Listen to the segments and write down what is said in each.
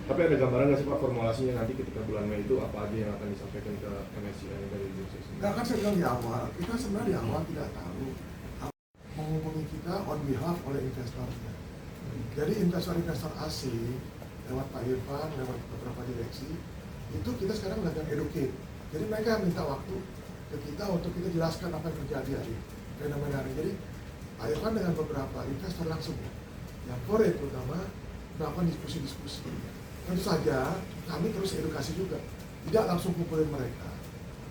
Tapi ada gambaran nggak sih Pak formulasinya nanti ketika bulan Mei itu apa aja yang akan disampaikan ke MSCI dari Indonesia? Nggak, kan saya bilang di awal, kita sebenarnya di awal tidak tahu menghubungi kita on behalf oleh investornya. Jadi investor-investor asing lewat Pak Irfan, lewat beberapa direksi, itu kita sekarang melakukan educate. Jadi mereka minta waktu ke kita untuk kita jelaskan apa yang terjadi hari fenomena hari. Jadi Pak Irfan dengan beberapa investor langsung yang corporate terutama melakukan diskusi-diskusi. Tentu saja kami terus edukasi juga, tidak langsung kumpulin mereka.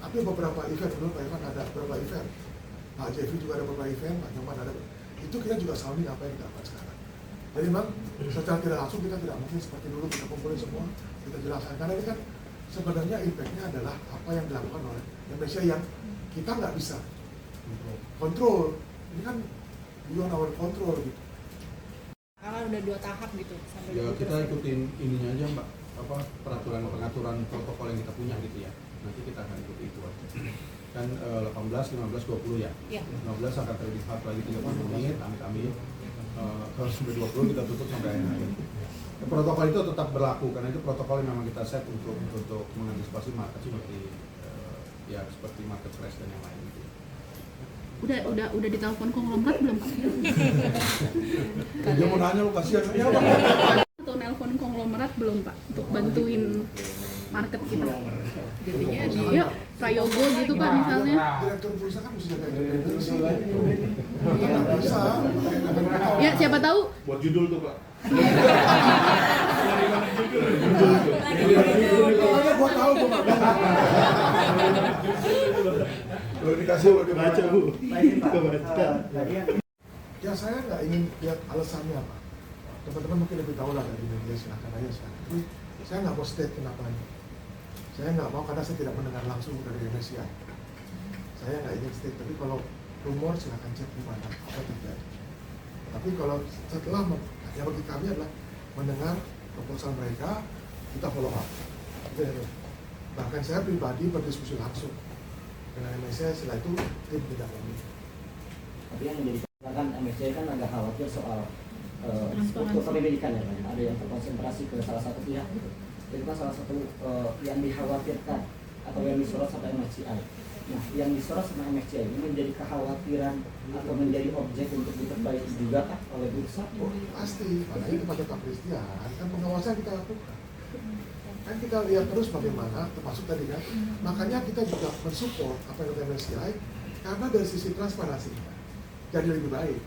Tapi beberapa event, dulu Pak Irfan ada beberapa event, Pak Jeffrey juga ada beberapa event, Pak Nyoman ada, itu kita juga sounding apa yang kita lakukan sekarang. Jadi memang secara tidak langsung kita tidak mungkin seperti dulu kita kumpulin semua, kita jelaskan. Karena ini kan sebenarnya impact-nya adalah apa yang dilakukan oleh Indonesia yang kita nggak bisa kontrol. Ini kan beyond our control gitu. Karena udah 2 tahap gitu sampai Ya 20%. kita ikutin ininya aja Mbak, apa pengaturan protokol yang kita punya gitu ya. Nanti kita akan ikuti itu aja. Kan 18, 15, 20 ya. Iya. 15 akan terlihat lagi 30 menit, amit-amit. Kalau sudah 20 kita tutup sampai akhir. Protokol itu tetap berlaku karena itu protokol yang memang kita set untuk mengantisipasi market seperti seperti market crash dan yang lain gitu. Udah ditelepon konglomerat belum Pak? Dia mau nanya lu kasihan ya Pak. Atau nelpon konglomerat belum Pak untuk bantuin market kita? Jadinya dia Prayogo gitu Pak misalnya. Direktur bursa kan mesti jaga independensi. Nggak bisa. Ya siapa tahu Buat judul tuh Pak. Pokoknya gua tahu tuh Pak. Kalau dikasih buat baca Bu. Ya saya nggak ingin lihat alasannya apa. Teman-teman mungkin lebih tahu lah dari media, silakan aja sekarang. Tapi saya nggak mau state kenapanya. Saya nggak mau karena saya tidak mendengar langsung dari Indonesia. Saya nggak ingin state, tapi kalau rumor silakan cek di mana apa terjadi. Tapi kalau setelah yang bagi kami adalah mendengar proposal mereka, kita follow up. Bahkan saya pribadi berdiskusi langsung dengan MSCI, setelah itu tim tidak lanjut. Tapi yang menjadi kan MSCI kan agak khawatir soal struktur kepemilikan ya kan, ada yang terkonsentrasi ke salah satu pihak gitu. Itu kan salah satu yang dikhawatirkan atau yang disorot sama MSCI. Nah, yang disorot sama MSCI ini menjadi kekhawatiran atau menjadi objek untuk diperbaiki juga kan oleh bursa? Oh, pasti, makanya kepada Pak Christian kan pengawasan kita lakukan. Kan kita lihat terus bagaimana, termasuk tadi kan, makanya kita juga mensupport apa yang dilakukan MSCI karena dari sisi transparansi jadi lebih baik,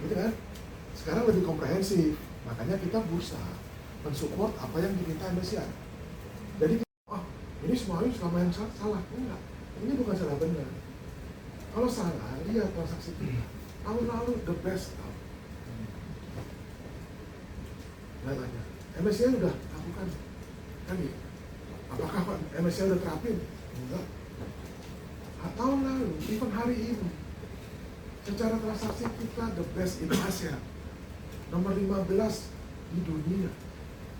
gitu kan? Sekarang lebih komprehensif, makanya kita bursa mensupport apa yang diminta MSCI. Jadi ini semuanya selama yang salah, enggak. Ini bukan salah benar. Kalau salah, lihat transaksi kita. Tahun lalu the best tahun. Tanya, MSCI udah lakukan kan gitu. Apakah MSCI udah terapin? Enggak. Tahun lalu, even hari ini, secara transaksi kita the best in Asia, nomor 15 di dunia.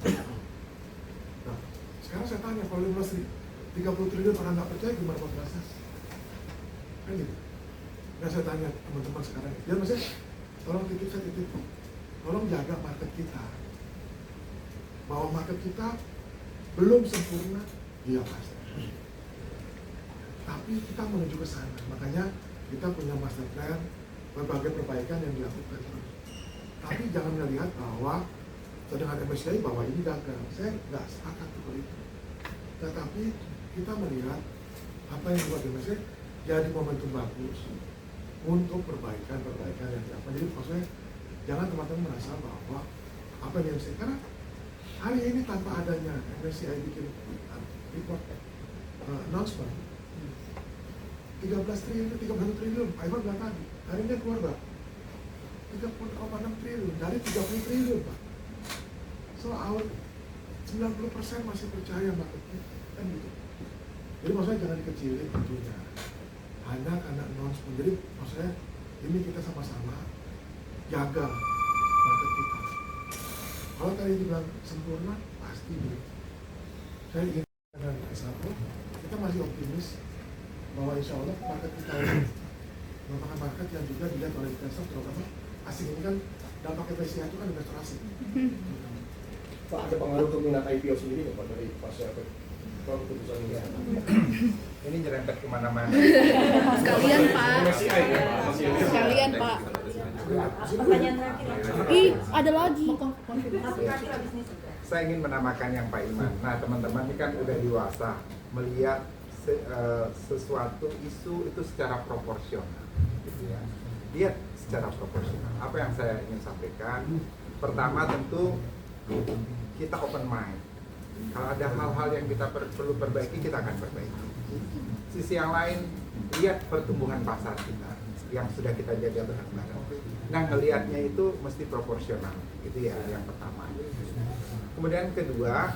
Nah, sekarang saya tanya, kalau 30 triliun orang nggak percaya gimana mau transaksi? Kan gitu. Nah saya tanya teman-teman sekarang, ya maksudnya, tolong titip saya titip, tolong jaga market kita. Bahwa market kita belum sempurna, iya pasti. Tapi kita menuju ke sana, makanya kita punya master plan, berbagai perbaikan yang dilakukan. Tapi jangan melihat bahwa dengan MSCI bahwa ini gagal. Saya nggak sepakat dengan itu. Tetapi kita melihat apa yang dibuat MSCI jadi momentum bagus untuk perbaikan yang dilakukan. Jadi maksudnya jangan teman-teman merasa bahwa apa yang MSCI, karena hari ini tanpa adanya MSCI bikin report announcement 13 triliun, Pak Iwan bilang tadi, hari ini keluar Pak 30,6 triliun dari 30 triliun Pak. So our 90% masih percaya market kita, kan gitu. Jadi maksudnya jangan dikecilin tentunya, hanya karena announcement. Jadi maksudnya ini kita sama-sama jaga market kita. Kalau tadi dibilang sempurna, pasti belum. Saya ingin dengan S1, kita masih optimis bahwa insya Allah market kita ini merupakan market yang juga dilihat oleh investor, terutama asing. Ini kan dampak MSCI itu kan investor asing. Pak, ada pengaruh untuk minat IPO sendiri nggak Pak dari pasca keputusan ini? Ini nyerempet kemana-mana. Sekalian Pak, MSCI ya Pak? Masih MSCI. sekalian Pak. Pertanyaan terakhir. Ih, ada lagi. Saya ingin menamakan yang Pak Iman. Nah, teman-teman ini kan udah dewasa, melihat sesuatu isu itu secara proporsional, gitu ya. Lihat secara proporsional. Apa yang saya ingin sampaikan? Pertama tentu kita open mind. Kalau ada hal-hal yang kita perlu perbaiki, kita akan perbaiki. Sisi yang lain, lihat pertumbuhan pasar kita yang sudah kita jaga bareng-bareng. Nah, ngelihatnya itu mesti proporsional, itu ya yang pertama. Kemudian kedua,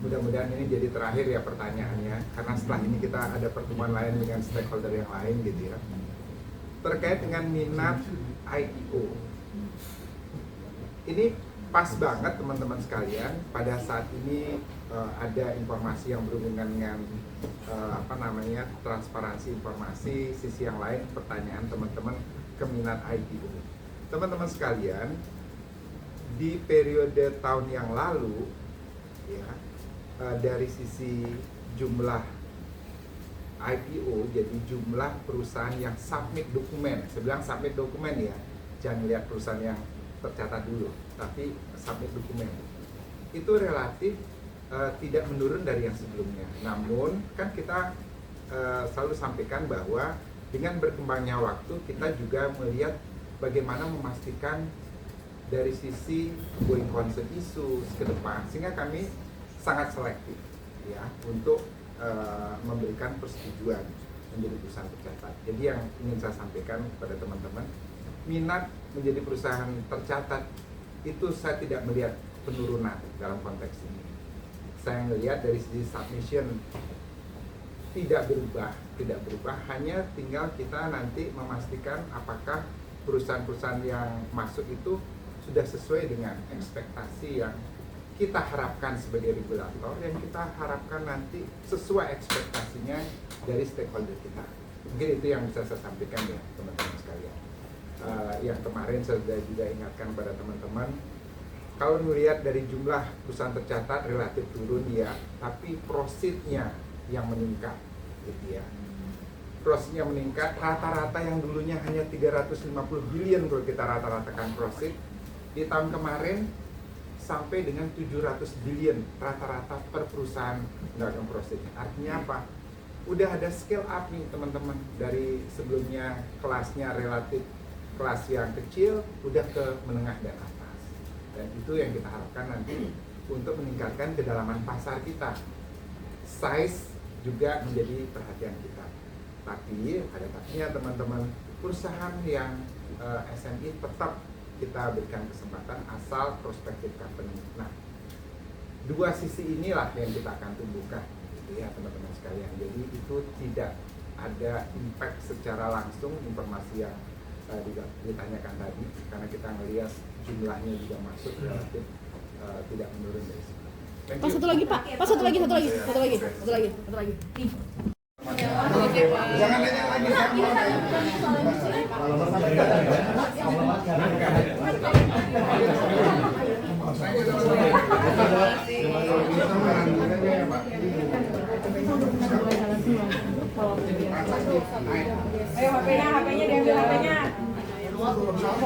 mudah-mudahan ini jadi terakhir ya pertanyaannya, karena setelah ini kita ada pertemuan lain dengan stakeholder yang lain gitu ya. Terkait dengan minat IPO, ini pas banget teman-teman sekalian, pada saat ini ada informasi yang berhubungan dengan transparansi informasi. Sisi yang lain, pertanyaan teman-teman ke minat IPO. Teman-teman sekalian, di periode tahun yang lalu ya, dari sisi jumlah IPO, jadi jumlah perusahaan yang submit dokumen, saya bilang submit dokumen ya, jangan lihat perusahaan yang tercatat dulu, tapi submit dokumen, itu relatif tidak menurun dari yang sebelumnya. Namun kan kita selalu sampaikan bahwa dengan berkembangnya waktu, kita juga melihat bagaimana memastikan dari sisi going concern issues ke depan, sehingga kami sangat selektif ya untuk memberikan persetujuan menjadi perusahaan tercatat. Jadi yang ingin saya sampaikan kepada teman-teman, minat menjadi perusahaan tercatat itu saya tidak melihat penurunan dalam konteks ini. Saya melihat dari sisi submission tidak berubah, hanya tinggal kita nanti memastikan apakah perusahaan-perusahaan yang masuk itu sudah sesuai dengan ekspektasi yang kita harapkan sebagai regulator, yang kita harapkan nanti sesuai ekspektasinya dari stakeholder kita. Mungkin itu yang bisa saya sampaikan ya teman-teman sekalian. Yang kemarin saya juga ingatkan pada teman-teman, kalau melihat dari jumlah perusahaan tercatat relatif turun ya, tapi profitnya yang meningkat, gitu ya. Profitnya meningkat, rata-rata yang dulunya hanya 350 billion kalau kita rata-ratakan profit, di tahun kemarin sampai dengan 700 billion rata-rata per perusahaan mendapatkan profitnya. Artinya apa? Udah ada scale up nih teman-teman, dari sebelumnya kelasnya relatif kelas yang kecil udah ke menengah dan atas, dan itu yang kita harapkan nanti untuk meningkatkan kedalaman pasar kita. Size juga menjadi perhatian kita, tapi ada tapinya teman-teman, perusahaan yang SME tetap kita berikan kesempatan asal prospektif company. Nah, dua sisi inilah yang kita akan tumbuhkan gitu ya teman-teman sekalian. Jadi itu tidak ada impact secara langsung informasi yang ditanyakan tadi, karena kita melihat jumlahnya juga masuk relatif tidak menurun dari situ. Pak, satu lagi Pak. Pak, satu lagi. Jangan nanya lagi Ayo HP-nya diambil HP-nya. Sama,